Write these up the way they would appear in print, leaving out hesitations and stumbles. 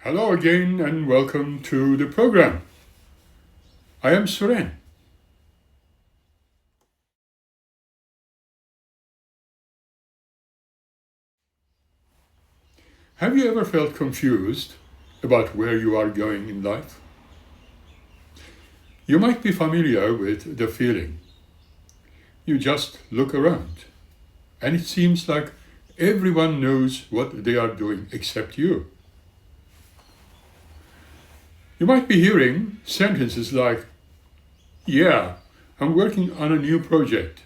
Hello again and welcome to the program. I am Suren. Have you ever felt confused about where you are going in life? You might be familiar with the feeling. You just look around and it seems like everyone knows what they are doing except you. You might be hearing sentences like, "Yeah, I'm working on a new project.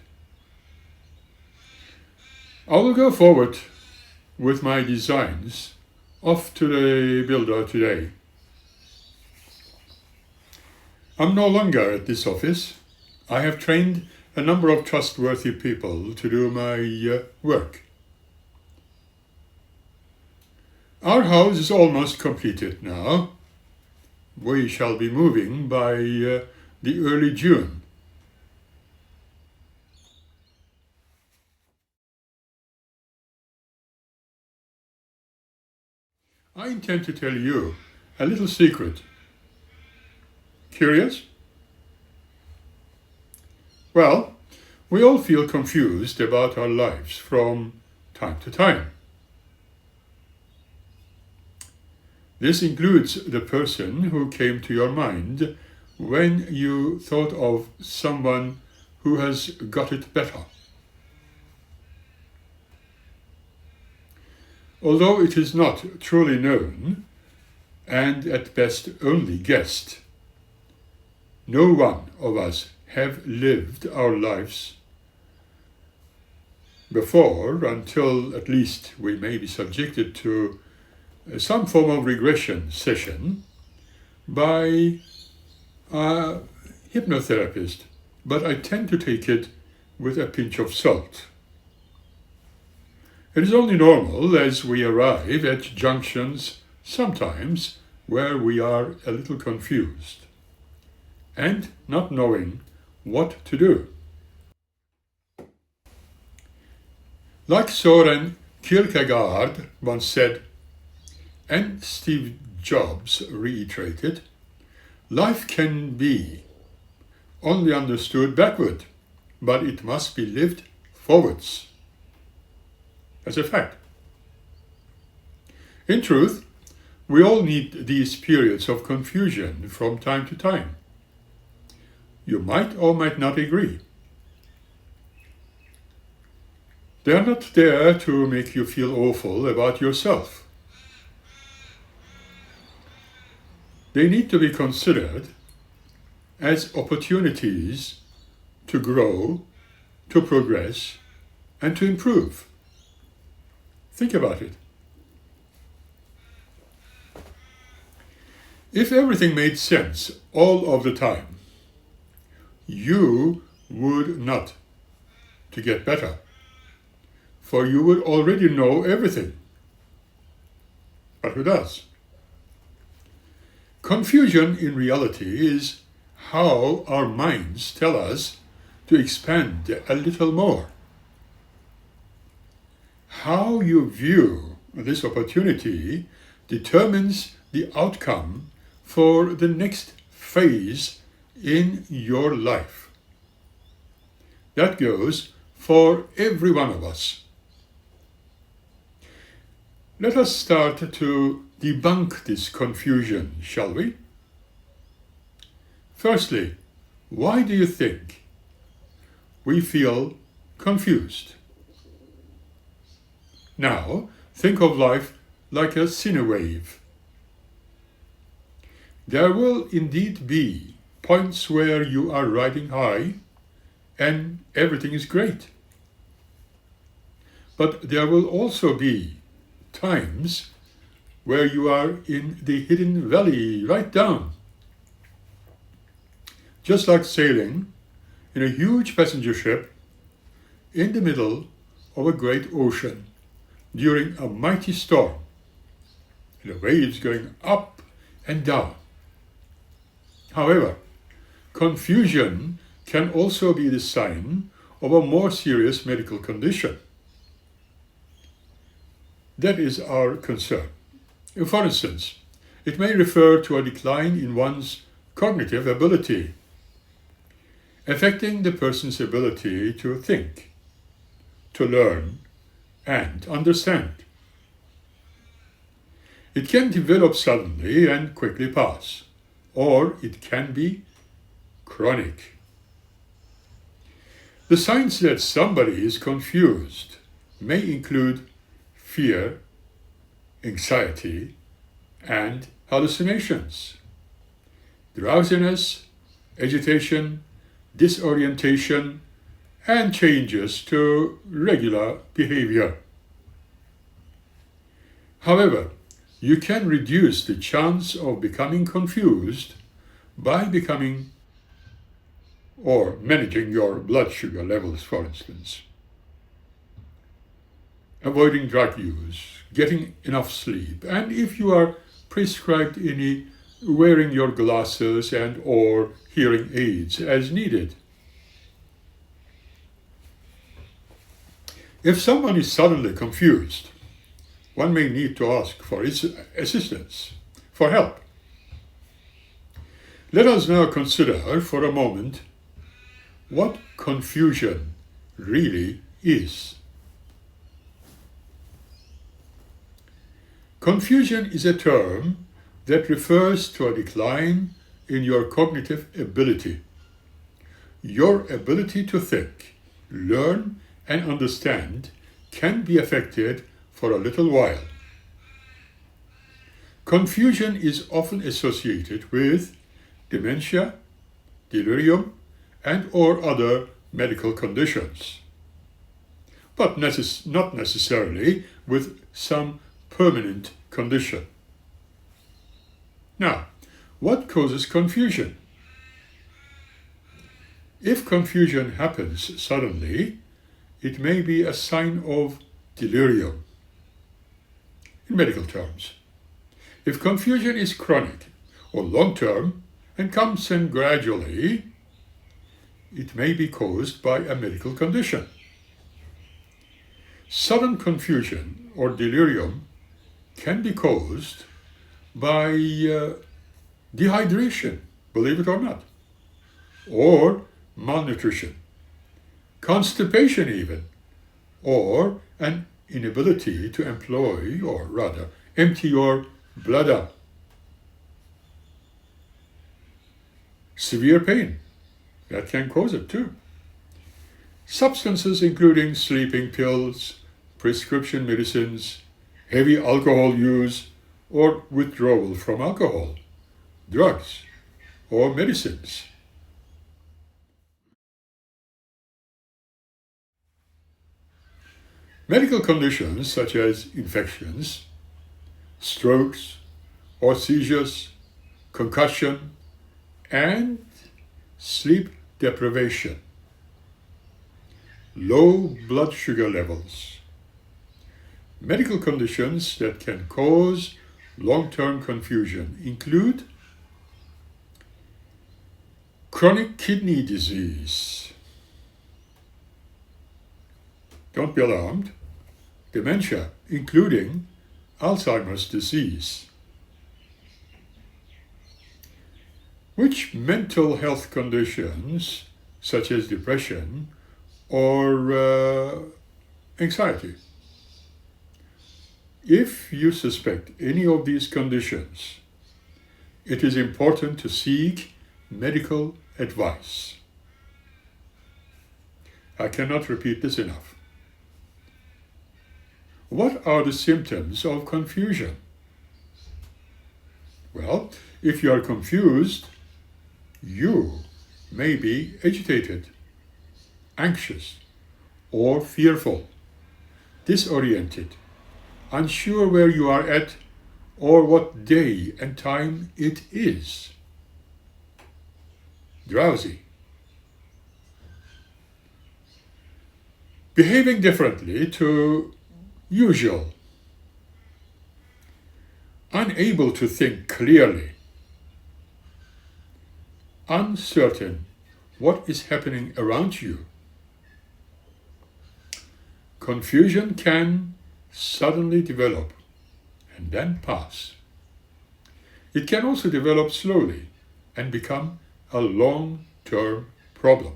I will go forward with my designs off to the builder today. I'm no longer at this office. I have trained a number of trustworthy people to do my work. Our house is almost completed now. We shall be moving by the early June. I intend to tell you a little secret. Curious? Well, we all feel confused about our lives from time to time. This includes the person who came to your mind when you thought of someone who has got it better. Although it is not truly known, and at best only guessed, no one of us have lived our lives before until at least we may be subjected to some form of regression session by a hypnotherapist, but I tend to take it with a pinch of salt. It is only normal as we arrive at junctions sometimes where we are a little confused and not knowing what to do. Like Soren Kierkegaard once said, and Steve Jobs reiterated, life can be only understood backward, but it must be lived forwards. As a fact. In truth, we all need these periods of confusion from time to time. You might or might not agree. They are not there to make you feel awful about yourself. They need to be considered as opportunities to grow, to progress, and to improve. Think about it. If everything made sense all of the time, you would not to get better, for you would already know everything. But who does? Confusion in reality is how our minds tell us to expand a little more. How you view this opportunity determines the outcome for the next phase in your life. That goes for every one of us. Let us start to debunk this confusion, shall we? Firstly, why do you think we feel confused? Now, think of life like a sine wave. There will indeed be points where you are riding high and everything is great. But there will also be times where you are in the hidden valley right down. Just like sailing in a huge passenger ship in the middle of a great ocean during a mighty storm, the waves going up and down. However, confusion can also be the sign of a more serious medical condition. That is our concern. For instance, It may refer to a decline in one's cognitive ability, affecting the person's ability to think, to learn, and understand. It can develop suddenly and quickly pass, or it can be chronic. The signs that somebody is confused may include fear, anxiety, and hallucinations, drowsiness, agitation, disorientation, and changes to regular behavior. However, you can reduce the chance of becoming confused by becoming or managing your blood sugar levels, for instance. Avoiding drug use, getting enough sleep, and if you are prescribed any, wearing your glasses and or hearing aids as needed. If someone is suddenly confused, one may need to ask for assistance, for help. Let us now consider for a moment what confusion really is. Confusion is a term that refers to a decline in your cognitive ability. Your ability to think, learn, and understand can be affected for a little while. Confusion is often associated with dementia, delirium, and or other medical conditions, but not necessarily with some permanent condition. Now, what causes confusion? If confusion happens suddenly, it may be a sign of delirium, in medical terms. If confusion is chronic or long-term and comes in gradually, it may be caused by a medical condition. Sudden confusion or delirium can be caused by dehydration, believe it or not, or malnutrition, constipation even, or an inability to employ, or rather, empty your bladder. Severe pain, that can cause it too. Substances including sleeping pills, prescription medicines, heavy alcohol use, or withdrawal from alcohol, drugs, or medicines. Medical conditions such as infections, strokes, or seizures, concussion, and sleep deprivation, low blood sugar levels. Medical conditions that can cause long-term confusion include chronic kidney disease. Don't be alarmed. Dementia, including Alzheimer's disease. Which mental health conditions, such as depression or anxiety? If you suspect any of these conditions, it is important to seek medical advice. I cannot repeat this enough. What are the symptoms of confusion? Well, if you are confused, you may be agitated, anxious, or fearful, disoriented, unsure where you are at or what day and time it is, drowsy, behaving differently to usual, unable to think clearly, uncertain what is happening around you. Confusion can suddenly develop and then pass. It can also develop slowly and become a long-term problem.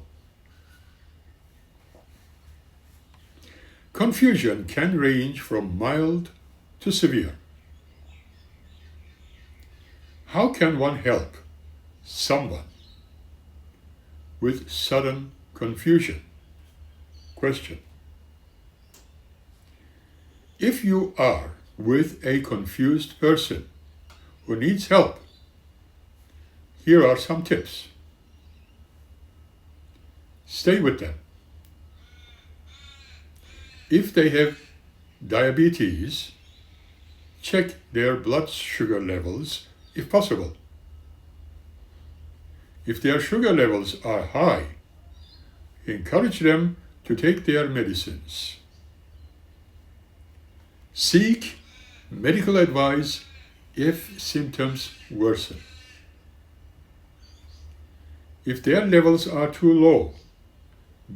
Confusion can range from mild to severe. How can one help someone with sudden confusion? Question. If you are with a confused person who needs help, here are some tips. Stay with them. If they have diabetes, check their blood sugar levels if possible. If their sugar levels are high, encourage them to take their medicines. Seek medical advice if symptoms worsen. If their levels are too low,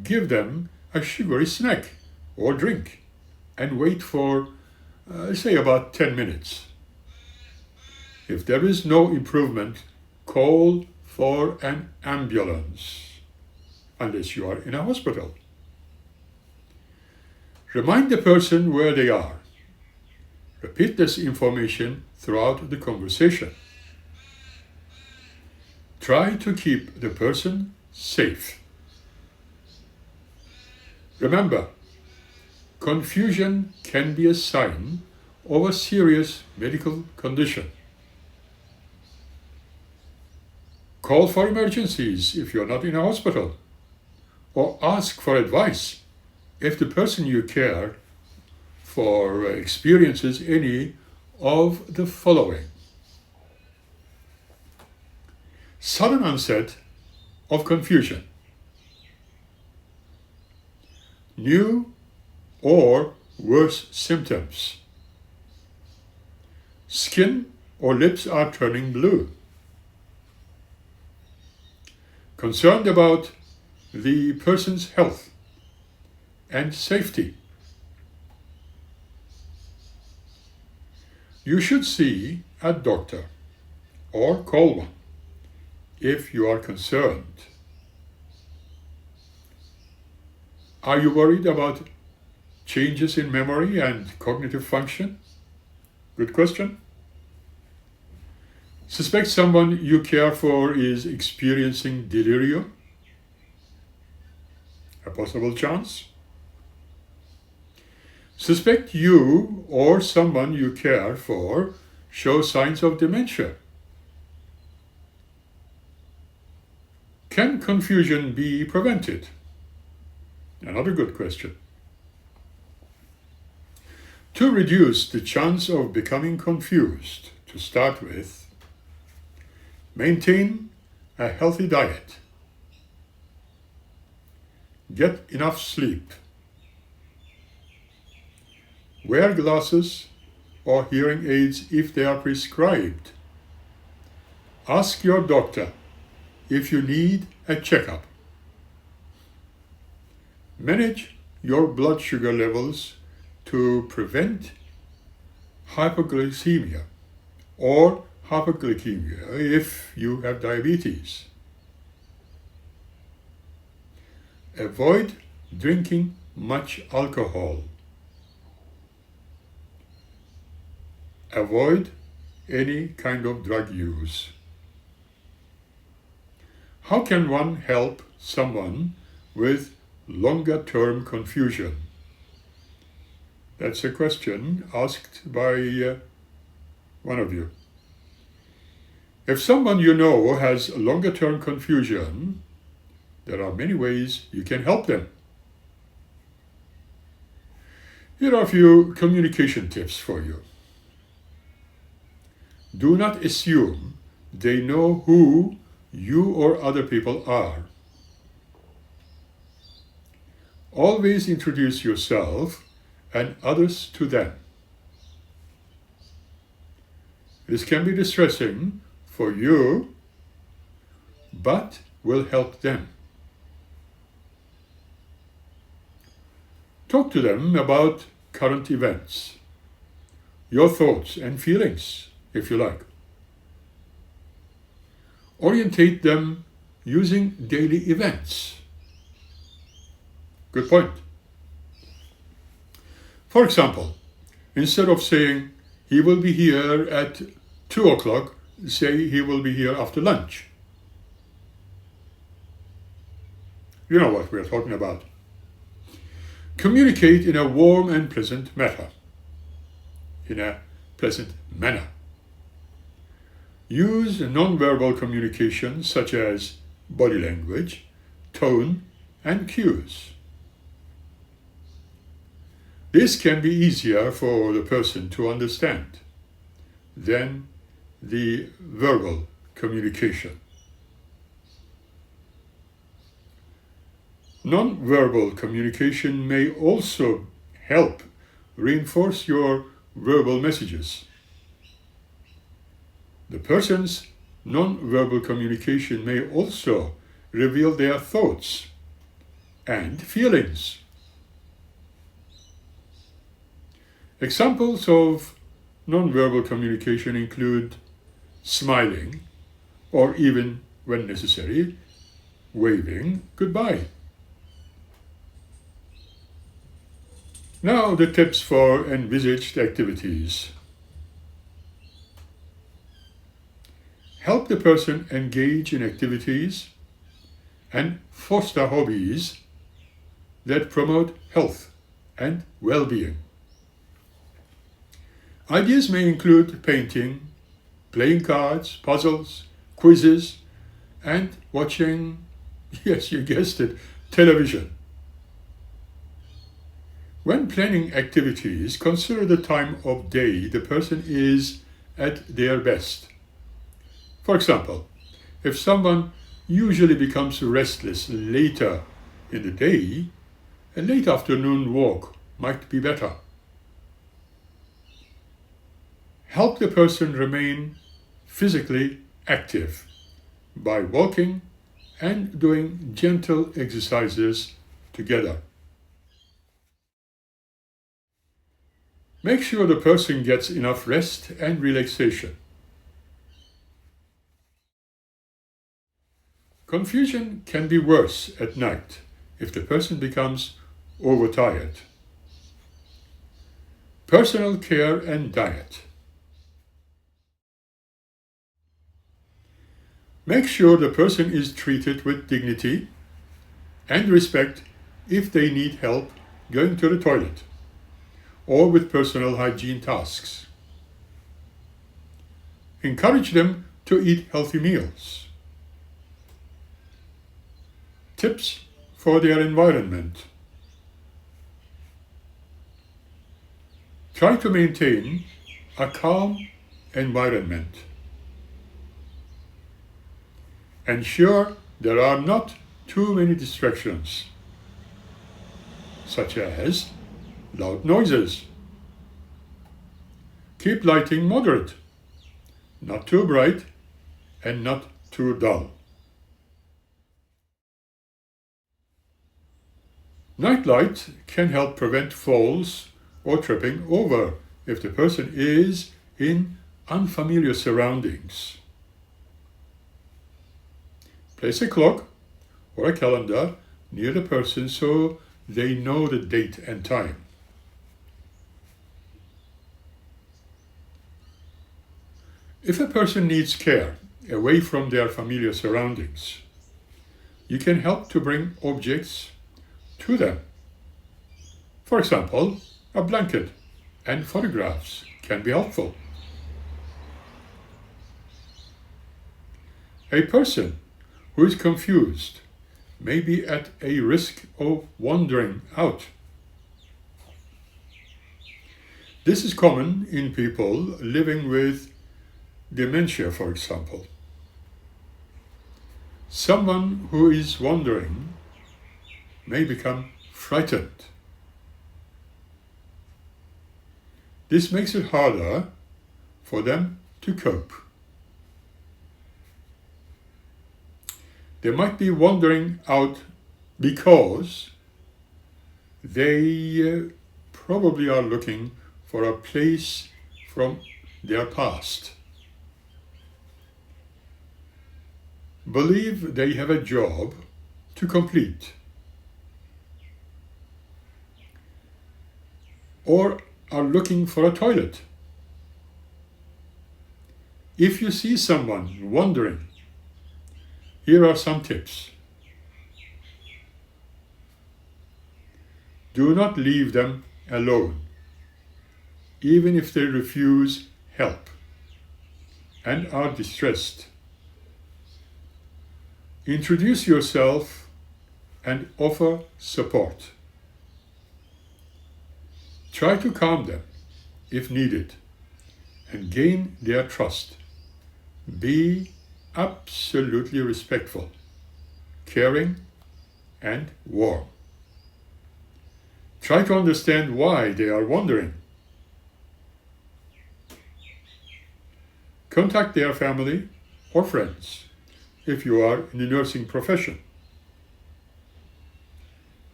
give them a sugary snack or drink and wait for, say, about 10 minutes. If there is no improvement, call for an ambulance, unless you are in a hospital. Remind the person where they are. Repeat this information throughout the conversation. Try to keep the person safe. Remember, confusion can be a sign of a serious medical condition. Call for emergencies if you're not in a hospital, or ask for advice if the person you care for experiences any of the following. Sudden onset of confusion. New or worse symptoms. Skin or lips are turning blue. Concerned about the person's health and safety. You should see a doctor or call one if you are concerned. Are you worried about changes in memory and cognitive function? Good question. Suspect someone you care for is experiencing delirium? A possible chance. Suspect you or someone you care for show signs of dementia. Can confusion be prevented? Another good question. To reduce the chance of becoming confused, to start with, maintain a healthy diet. Get enough sleep. Wear glasses or hearing aids if they are prescribed. Ask your doctor if you need a checkup. Manage your blood sugar levels to prevent hypoglycemia or hypoglycemia if you have diabetes. Avoid drinking much alcohol. Avoid any kind of drug use. How can one help someone with longer-term confusion? That's a question asked by one of you. If someone you know has longer-term confusion, there are many ways you can help them. Here are a few communication tips for you. Do not assume they know who you or other people are. Always introduce yourself and others to them. This can be distressing for you, but will help them. Talk to them about current events, your thoughts and feelings, if you like. Orientate them using daily events. Good point. For example, instead of saying he will be here at 2 o'clock, say he will be here after lunch. You know what we're talking about. Communicate in a warm and pleasant manner. Use non-verbal communication such as body language, tone, and cues. This can be easier for the person to understand than the verbal communication. Non-verbal communication may also help reinforce your verbal messages. The person's non-verbal communication may also reveal their thoughts and feelings. Examples of non-verbal communication include smiling, or even, when necessary, waving goodbye. Now the tips for envisaged activities. Help the person engage in activities and foster hobbies that promote health and well-being. Ideas may include painting, playing cards, puzzles, quizzes, and watching, yes, you guessed it, television. When planning activities, consider the time of day the person is at their best. For example, if someone usually becomes restless later in the day, a late afternoon walk might be better. Help the person remain physically active by walking and doing gentle exercises together. Make sure the person gets enough rest and relaxation. Confusion can be worse at night if the person becomes overtired. Personal care and diet. Make sure the person is treated with dignity and respect if they need help going to the toilet or with personal hygiene tasks. Encourage them to eat healthy meals. Tips for their environment. Try to maintain a calm environment. Ensure there are not too many distractions, such as loud noises. Keep lighting moderate, not too bright and not too dull. Night light can help prevent falls or tripping over if the person is in unfamiliar surroundings. Place a clock or a calendar near the person so they know the date and time. If a person needs care away from their familiar surroundings, you can help to bring objects to them. For example, a blanket and photographs can be helpful. A person who is confused may be at a risk of wandering out. This is common in people living with dementia, for example. Someone who is wandering may become frightened. This makes it harder for them to cope. They might be wandering out because they probably are looking for a place from their past. believe they have a job to complete, or are looking for a toilet. If you see someone wandering, here are some tips. Do not leave them alone, even if they refuse help and are distressed. Introduce yourself and offer support. Try to calm them if needed and gain their trust. Be absolutely respectful, caring, and warm. Try to understand why they are wandering. Contact their family or friends if you are in the nursing profession.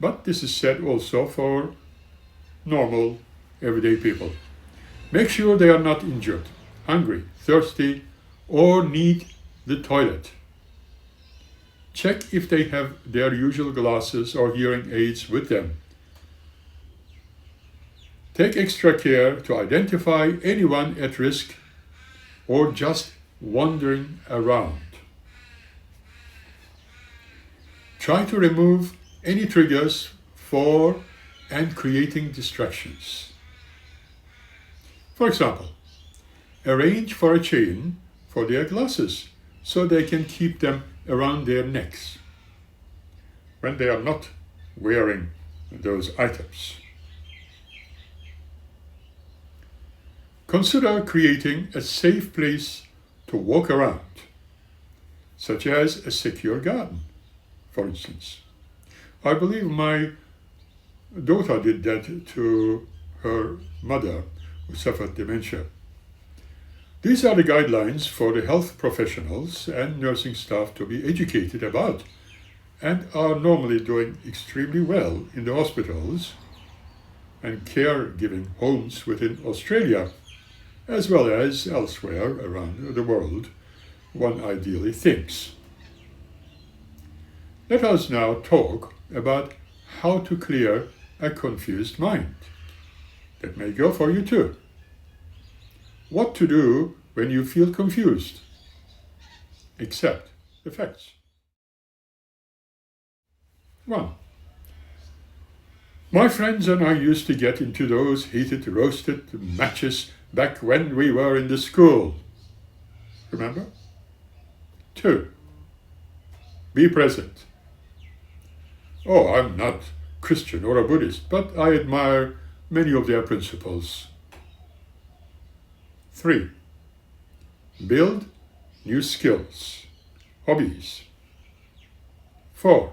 But this is said also for normal, everyday people. Make sure they are not injured, hungry, thirsty, or need the toilet. Check if they have their usual glasses or hearing aids with them. Take extra care to identify anyone at risk or just wandering around. Try to remove any triggers for and creating distractions. For example, arrange for a chain for their glasses so they can keep them around their necks when they are not wearing those items. Consider creating a safe place to walk around, such as a secure garden, for instance. I believe my daughter did that to her mother who suffered dementia. These are the guidelines for the health professionals and nursing staff to be educated about and are normally doing extremely well in the hospitals and caregiving homes within Australia, as well as elsewhere around the world, one ideally thinks. Let us now talk about how to clear a confused mind. That may go for you too. What to do when you feel confused? Accept the facts. 1. My friends and I used to get into those heated roasted matches back when we were in the school. Remember? 2. Be present. Oh, I'm not Christian or a Buddhist, but I admire many of their principles. 3. Build new skills, hobbies. 4.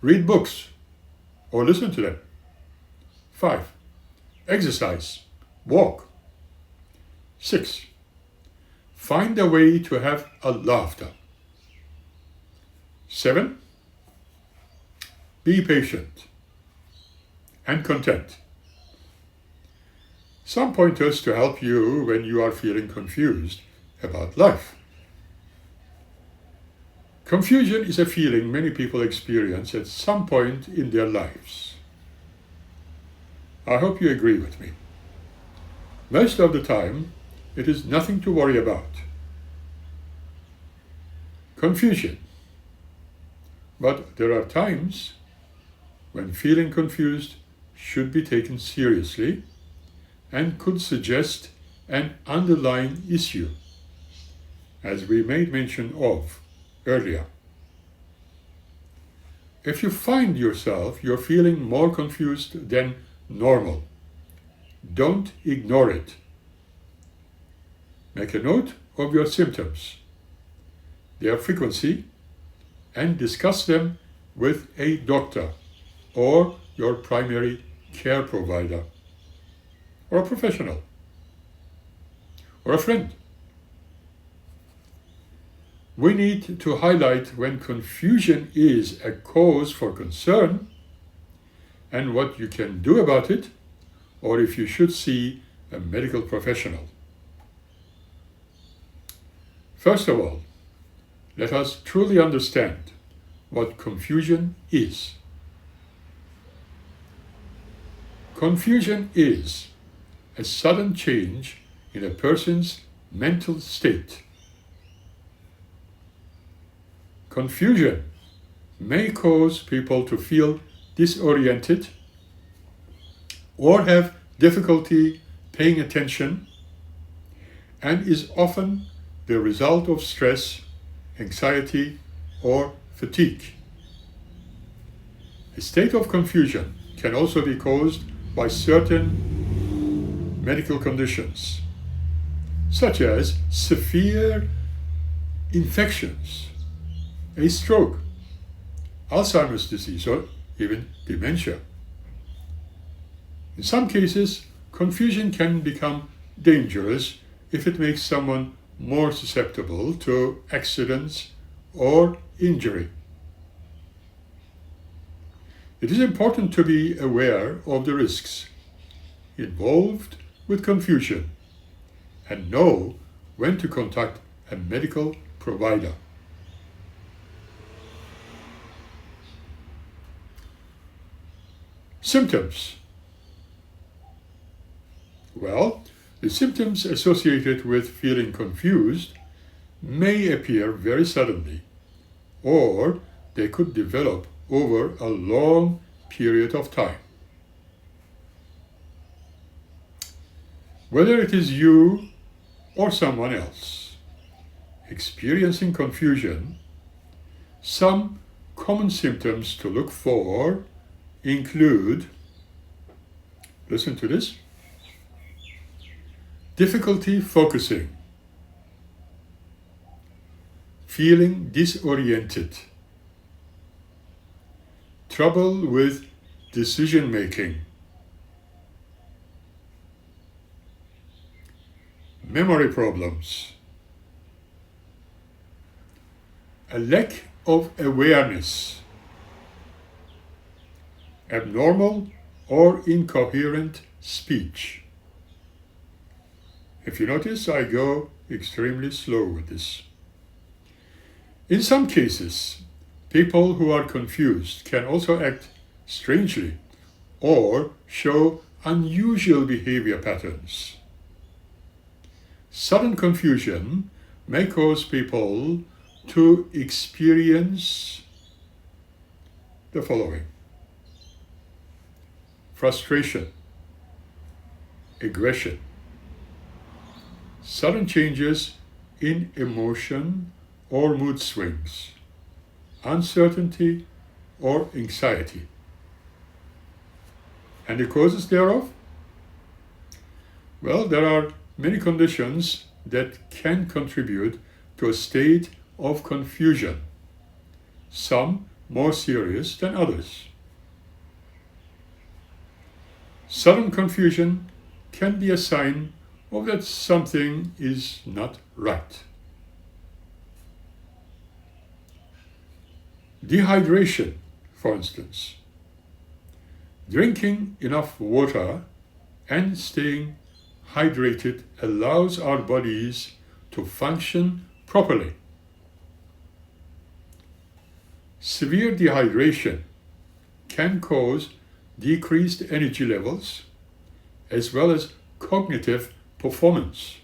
Read books or listen to them. 5. Exercise, walk. 6. Find a way to have a laughter. 7. Be patient and content. Some pointers to help you when you are feeling confused about life. Confusion is a feeling many people experience at some point in their lives. I hope you agree with me. Most of the time, it is nothing to worry about. Confusion. But there are times when feeling confused should be taken seriously and could suggest an underlying issue, as we made mention of earlier. If you find yourself you're feeling more confused than normal, don't ignore it. Make a note of your symptoms, their frequency, and discuss them with a doctor or your primary care provider, or a professional, or a friend. We need to highlight when confusion is a cause for concern and what you can do about it, or if you should see a medical professional. First of all, let us truly understand what confusion is. Confusion is a sudden change in a person's mental state. Confusion may cause people to feel disoriented or have difficulty paying attention, and is often the result of stress, anxiety, or fatigue. A state of confusion can also be caused by certain medical conditions, such as severe infections, a stroke, Alzheimer's disease, or even dementia. In some cases, confusion can become dangerous if it makes someone more susceptible to accidents or injury. It is important to be aware of the risks involved with confusion and know when to contact a medical provider. Symptoms. Well, the symptoms associated with feeling confused may appear very suddenly, or they could develop over a long period of time. Whether it is you or someone else experiencing confusion, some common symptoms to look for include, listen to this, difficulty focusing, feeling disoriented, trouble with decision making, memory problems, a lack of awareness, abnormal or incoherent speech. If you notice, I go extremely slow with this. In some cases, people who are confused can also act strangely or show unusual behavior patterns. Sudden confusion may cause people to experience the following: frustration, aggression, sudden changes in emotion or mood swings, uncertainty or anxiety. And the causes thereof? Well, there are many conditions that can contribute to a state of confusion, some more serious than others. Sudden confusion can be a sign of that something is not right. Dehydration, for instance. Drinking enough water and staying hydrated allows our bodies to function properly. Severe dehydration can cause decreased energy levels as well as cognitive performance,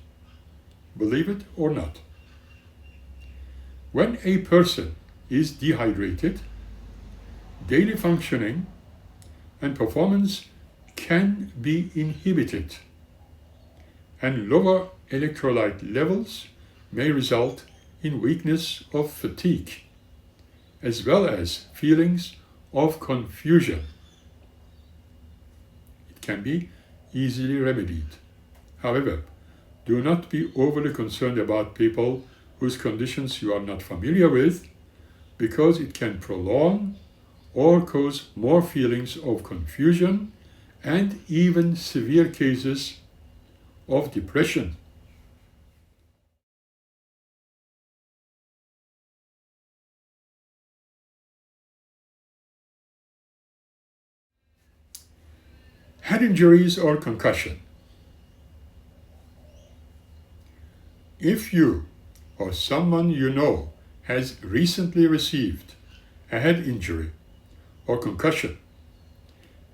believe it or not. When a person is dehydrated, daily functioning and performance can be inhibited, and lower electrolyte levels may result in weakness of fatigue, as well as feelings of confusion. It can be easily remedied. However, do not be overly concerned about people whose conditions you are not familiar with, because it can prolong or cause more feelings of confusion and even severe cases of depression. Head injuries or concussion. If you or someone you know has recently received a head injury or concussion.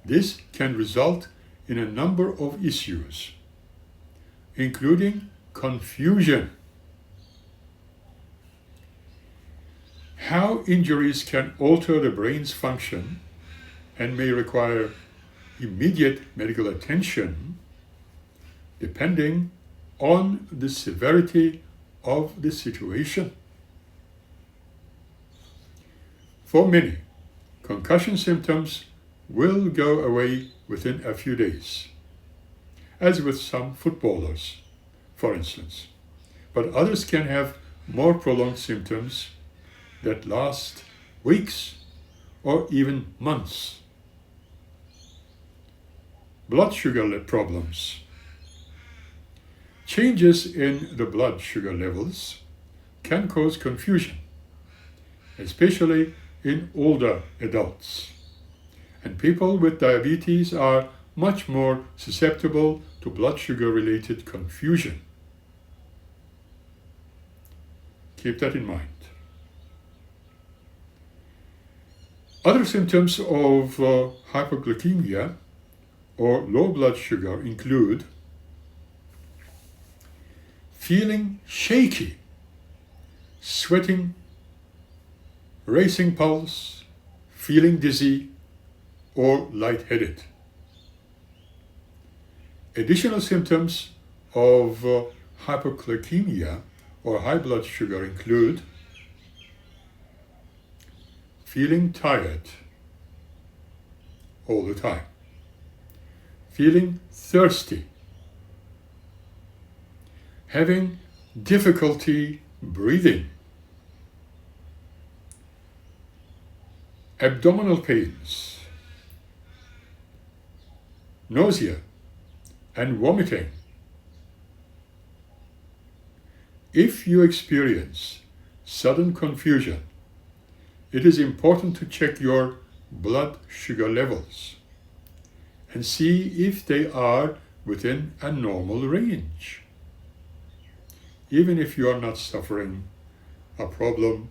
This can result in a number of issues, including confusion. How injuries can alter the brain's function and may require immediate medical attention depending on the severity of the situation. For many, concussion symptoms will go away within a few days, as with some footballers, for instance, but others can have more prolonged symptoms that last weeks or even months. Blood sugar problems. Changes in the blood sugar levels can cause confusion, especially in older adults. And people with diabetes are much more susceptible to blood sugar-related confusion. Keep that in mind. Other symptoms of hypoglycemia or low blood sugar include feeling shaky, sweating, racing pulse, feeling dizzy, or lightheaded. Additional symptoms of hypoglycemia or high blood sugar include feeling tired all the time, feeling thirsty, having difficulty breathing, abdominal pains, nausea, and vomiting. If you experience sudden confusion, it is important to check your blood sugar levels and see if they are within a normal range. Even if you are not suffering a problem.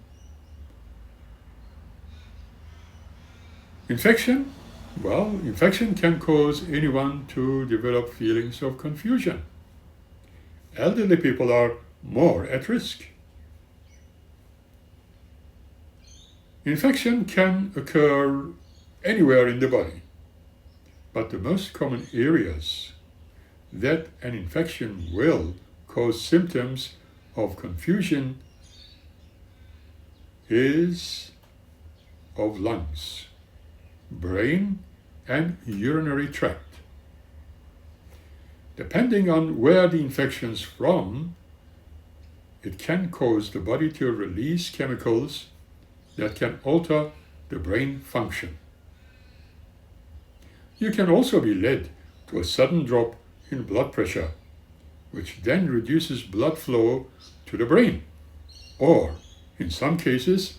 Infection? Well, infection can cause anyone to develop feelings of confusion. Elderly people are more at risk. Infection can occur anywhere in the body, but the most common areas that an infection will cause symptoms of confusion is of lungs, brain, and urinary tract. Depending on where the infection is from, it can cause the body to release chemicals that can alter the brain function. You can also be led to a sudden drop in blood pressure, which then reduces blood flow to the brain, or, in some cases,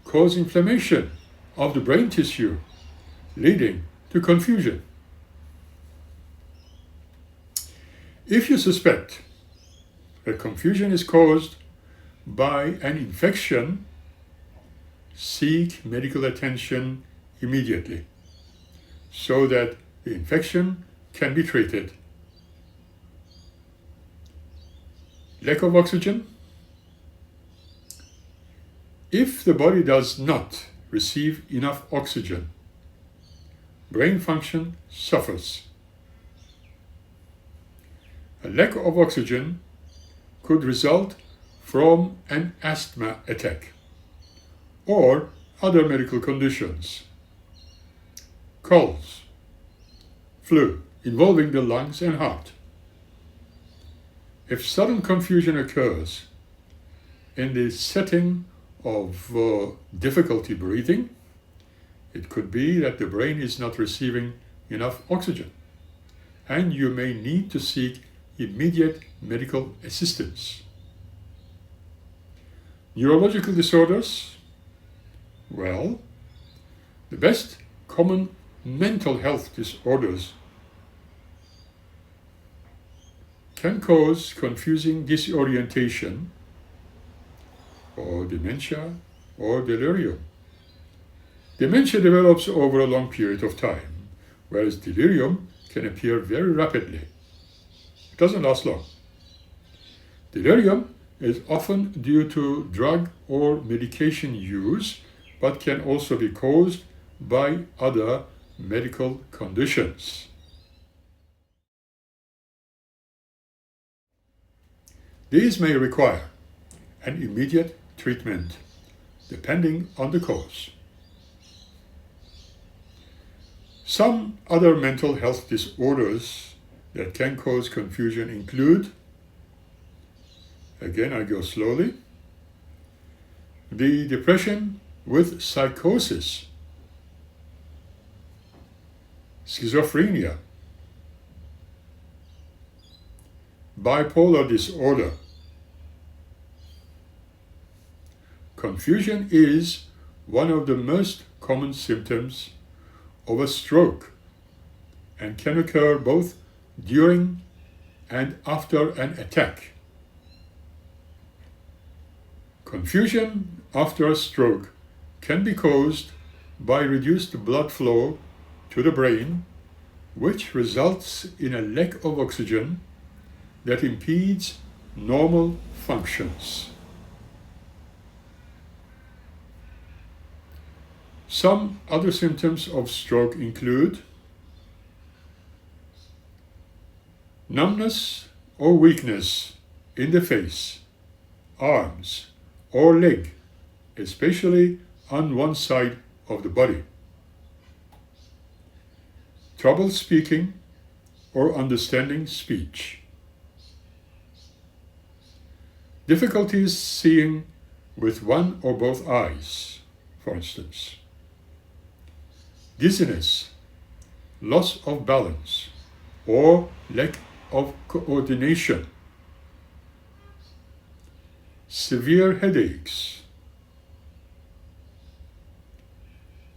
cause inflammation of the brain tissue, leading to confusion. If you suspect that confusion is caused by an infection, seek medical attention immediately so that the infection can be treated. Lack of oxygen. If the body does not receive enough oxygen, brain function suffers. A lack of oxygen could result from an asthma attack or other medical conditions, colds, flu involving the lungs and heart. If sudden confusion occurs in the setting of difficulty breathing, it could be that the brain is not receiving enough oxygen, and you may need to seek immediate medical assistance. Neurological disorders? Well, the best common mental health disorders can cause confusing disorientation, or dementia, or delirium. Dementia develops over a long period of time, whereas delirium can appear very rapidly. It doesn't last long. Delirium is often due to drug or medication use, but can also be caused by other medical conditions. These may require an immediate treatment, depending on the cause. Some other mental health disorders that can cause confusion include, again I go slowly, the depression with psychosis, schizophrenia, bipolar disorder. Confusion is one of the most common symptoms of a stroke and can occur both during and after an attack. Confusion after a stroke can be caused by reduced blood flow to the brain, which results in a lack of oxygen that impedes normal functions. Some other symptoms of stroke include numbness or weakness in the face, arms, or leg, especially on one side of the body. Trouble speaking or understanding speech. Difficulties seeing with one or both eyes, for instance. Dizziness, loss of balance, or lack of coordination. Severe headaches.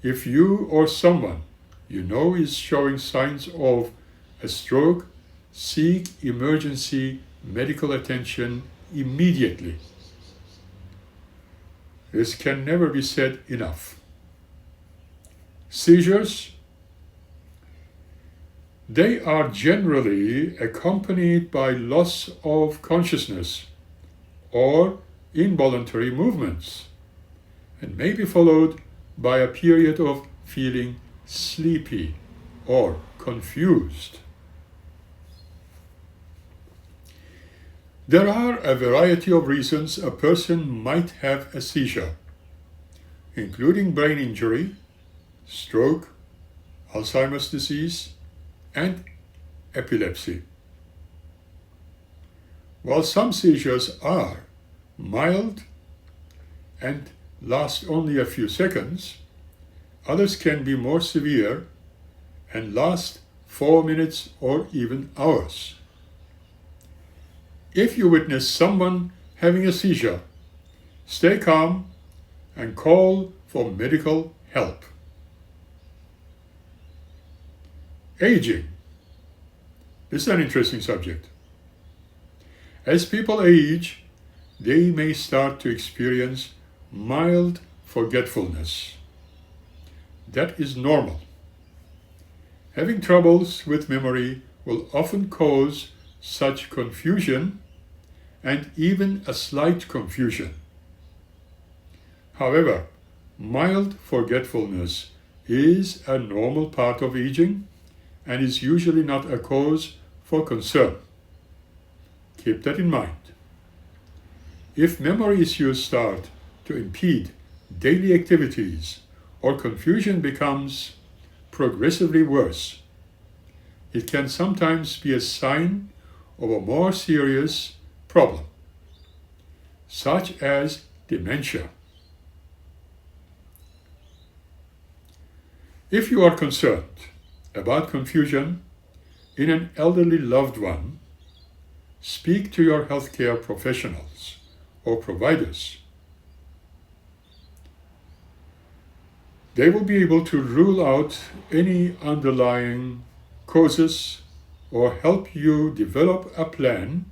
If you or someone you know is showing signs of a stroke, seek emergency medical attention immediately. This can never be said enough. Seizures. They are generally accompanied by loss of consciousness or involuntary movements, and may be followed by a period of feeling sleepy or confused. There are a variety of reasons a person might have a seizure, including brain injury, stroke, Alzheimer's disease, and epilepsy. While some seizures are mild and last only a few seconds, others can be more severe and last 4 minutes or even hours. If you witness someone having a seizure, stay calm and call for medical help. Aging. This is an interesting subject. As people age, they may start to experience mild forgetfulness. That is normal. Having troubles with memory will often cause such confusion and even a slight confusion. However, mild forgetfulness is a normal part of aging and is usually not a cause for concern. Keep that in mind. If memory issues start to impede daily activities or confusion becomes progressively worse, it can sometimes be a sign of a more serious problem, such as dementia. If you are concerned about confusion in an elderly loved one, speak to your healthcare professionals or providers. They will be able to rule out any underlying causes or help you develop a plan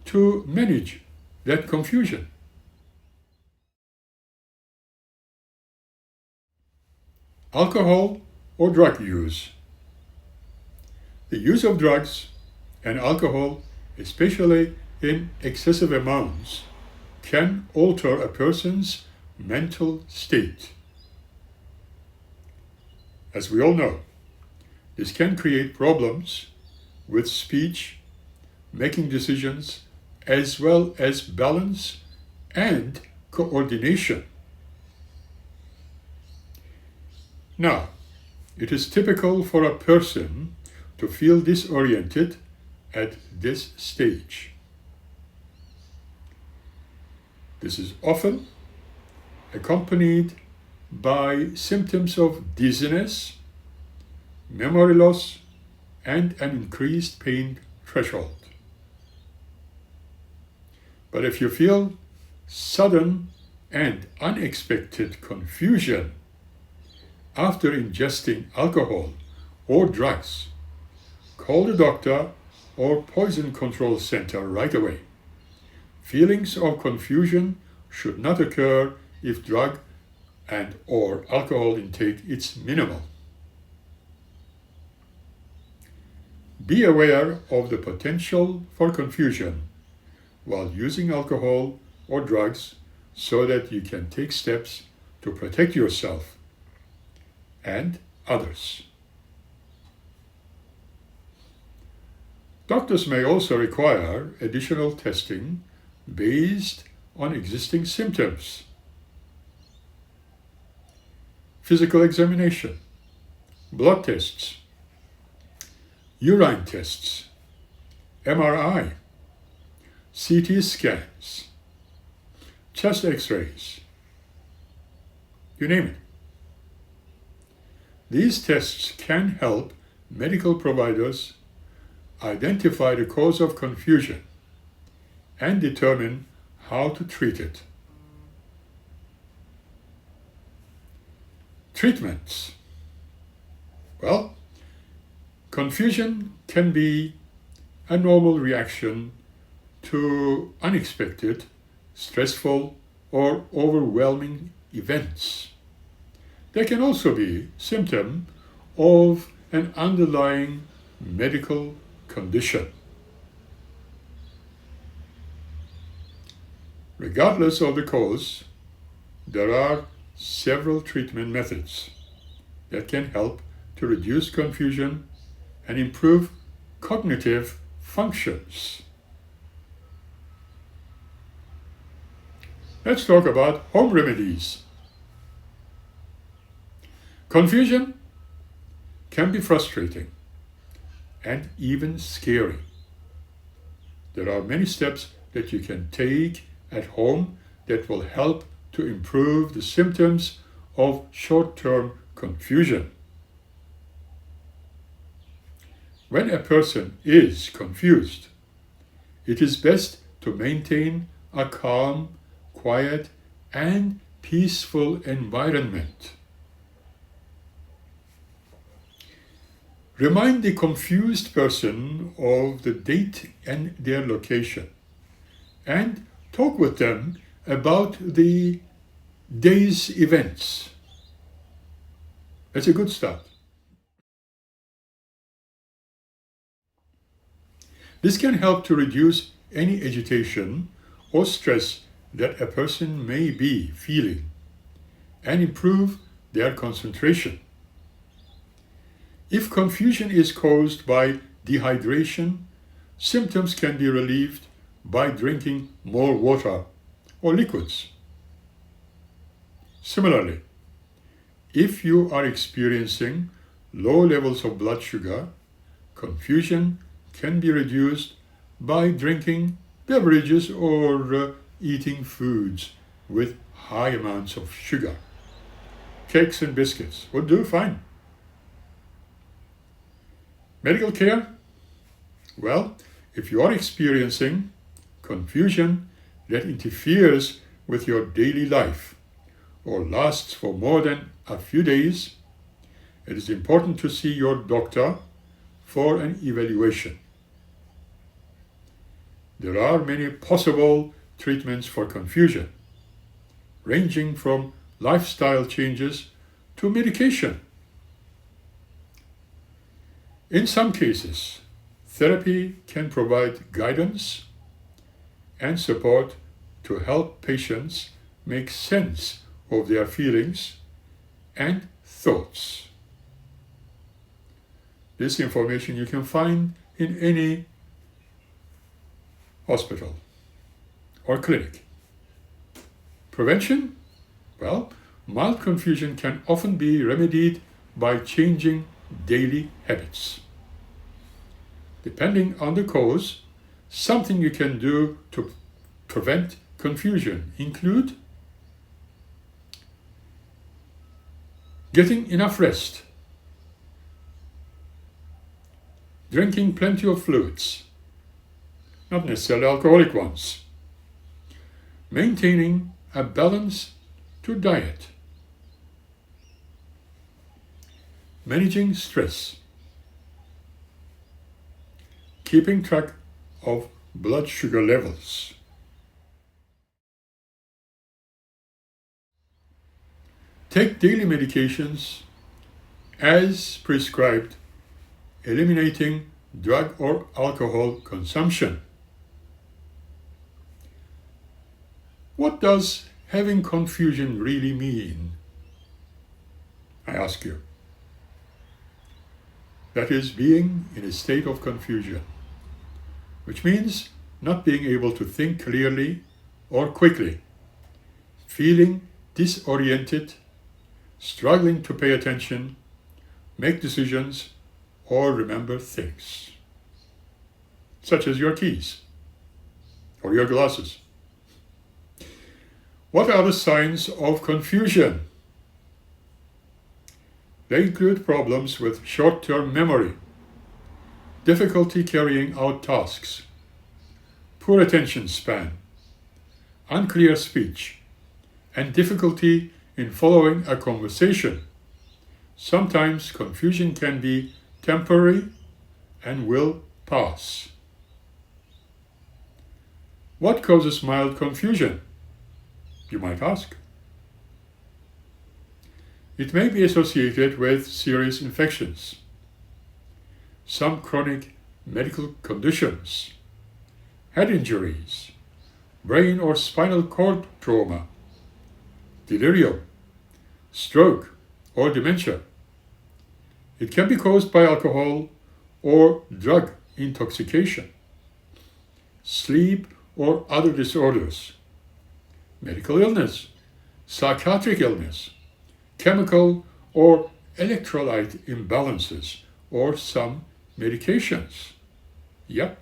to manage that confusion. alcohol or drug use. The use of drugs and alcohol, especially in excessive amounts, can alter a person's mental state. As we all know, this can create problems with speech, making decisions, as well as balance and coordination. Now, it is typical for a person to feel disoriented at this stage. This is often accompanied by symptoms of dizziness, memory loss, and an increased pain threshold. But if you feel sudden and unexpected confusion after ingesting alcohol or drugs, call the doctor or poison control center right away. Feelings of confusion should not occur if drug and or alcohol intake is minimal. Be aware of the potential for confusion while using alcohol or drugs so that you can take steps to protect yourself and others. Doctors may also require additional testing based on existing symptoms. Physical examination, blood tests, urine tests, MRI, CT scans, chest x-rays, you name it. These tests can help medical providers identify the cause of confusion and determine how to treat it. Treatments. Well, confusion can be a normal reaction to unexpected, stressful, or overwhelming events. They can also be a symptom of an underlying medical condition. Regardless of the cause, there are several treatment methods that can help to reduce confusion and improve cognitive functions. Let's talk about home remedies. Confusion can be frustrating and even scary. There are many steps that you can take at home that will help to improve the symptoms of short-term confusion. When a person is confused, it is best to maintain a calm, quiet, and peaceful environment. Remind the confused person of the date and their location, and talk with them about the day's events. That's a good start. This can help to reduce any agitation or stress that a person may be feeling and improve their concentration. If confusion is caused by dehydration, symptoms can be relieved by drinking more water or liquids. Similarly, if you are experiencing low levels of blood sugar, confusion can be reduced by drinking beverages or eating foods with high amounts of sugar. Cakes and biscuits would do fine. Medical care? Well, if you are experiencing confusion that interferes with your daily life or lasts for more than a few days, it is important to see your doctor for an evaluation. There are many possible treatments for confusion, ranging from lifestyle changes to medication. In some cases, therapy can provide guidance and support to help patients make sense of their feelings and thoughts. This information you can find in any hospital or clinic. Prevention? Well, mild confusion can often be remedied by changing daily habits. Depending on the cause, something you can do to prevent confusion include getting enough rest, drinking plenty of fluids, not necessarily alcoholic ones, maintaining a balance to diet, managing stress, keeping track of blood sugar levels, take daily medications as prescribed, eliminating drug or alcohol consumption. What does having confusion really mean? I ask you. That is, being in a state of confusion, which means not being able to think clearly or quickly, feeling disoriented, struggling to pay attention, make decisions, or remember things, such as your keys or your glasses. What are the signs of confusion? They include problems with short-term memory, difficulty carrying out tasks, poor attention span, unclear speech, and difficulty in following a conversation. Sometimes confusion can be temporary and will pass. What causes mild confusion? You might ask. It may be associated with serious infections, some chronic medical conditions, head injuries, brain or spinal cord trauma, delirium, stroke, or dementia. It can be caused by alcohol or drug intoxication, sleep or other disorders, medical illness, psychiatric illness, chemical or electrolyte imbalances, or some medications. Yep.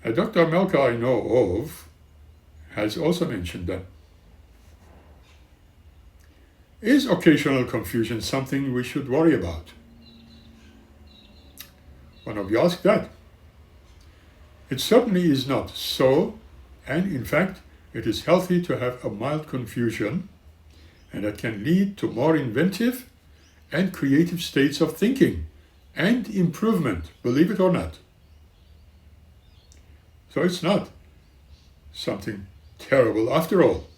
A Dr. Melka I know of has also mentioned them. Is occasional confusion something we should worry about? One of you asked that. It certainly is not so, and in fact, it is healthy to have a mild confusion, and that can lead to more inventive and creative states of thinking and improvement, believe it or not. So it's not something terrible after all.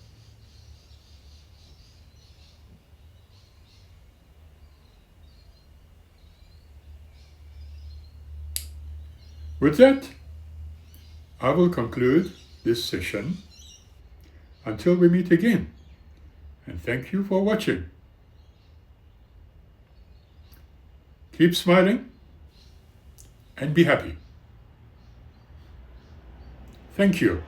With that, I will conclude this session until we meet again. And thank you for watching. Keep smiling and be happy. Thank you.